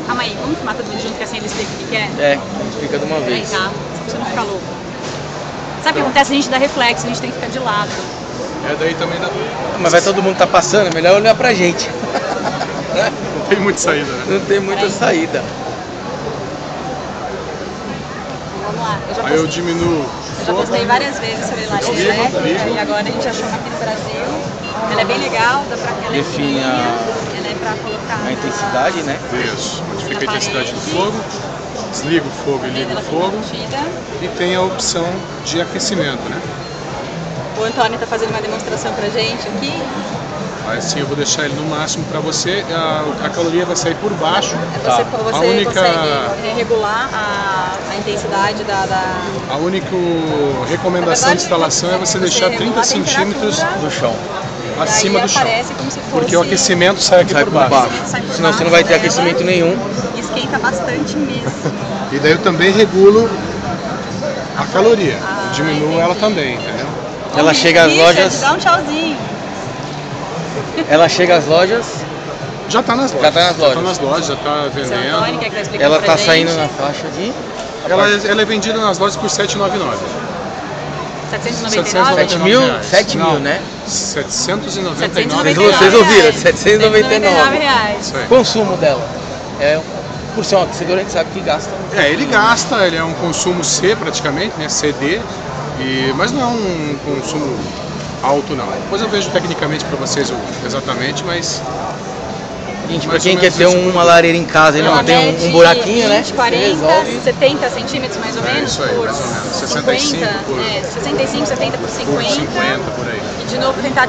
Calma aí, vamos filmar todo mundo junto, que assim ele explica o que é? É, explica de uma vez. Vem cá, só pra você não ficar louco. Sabe o que acontece? A gente dá reflexo, a gente tem que ficar de lado. É, daí também dá. Mas vai todo mundo tá passando, é melhor olhar pra gente. Não tem muita saída, né? Não tem muita saída. Vamos lá. Aí eu diminuo. Eu já postei várias vezes sobre Light Elétrica e agora a gente achou uma aqui no Brasil. Ela é bem legal, dá pra ela é Define ela é pra colocar a intensidade, né? Isso. Modifica a intensidade do fogo, desliga o fogo e liga o fogo. E tem a opção de aquecimento, né? O Antônio está fazendo uma demonstração pra gente aqui. Aí sim eu vou deixar ele no máximo para você, a caloria vai sair por baixo. Você A única... consegue regular a intensidade A única recomendação de instalação é você deixar 30 centímetros Do chão. acima do chão. Como se fosse Porque o aquecimento sai aqui Sai por por baixo. baixo. Senão você não vai ter aquecimento nenhum. E esquenta bastante mesmo. E daí eu também regulo a caloria. Diminuo ela também, entendeu? Ela chega às lojas. Dá um tchauzinho. Ela chega às lojas. Já está nas lojas. Já tá nas lojas. Já tá nas lojas, já está Seu Antônio, vendendo. quer que tá explicando Ela pra tá gente? saindo na faixa de. Ela é vendida nas lojas por R$ 799. 799? 7 mil? 7 Não. mil, né? 799. Vocês ouviram? 799 reais. Isso aí. Consumo dela. É, por ser um aquecedor, a gente sabe que gasta. Ele gasta, ele é um consumo C praticamente, né? CD, mas não é um consumo alto não. Depois eu vejo tecnicamente para vocês exatamente, mas... Gente, pra mais quem ou quer menos ter isso. uma lareira em casa e Ela não tem mede um buraquinho, né? 20, 40, Resolve. 70 centímetros mais ou menos. Isso aí, por mais ou menos. 50, 65 por... 65, 70 por 50. por 50, por aí. E de novo tentar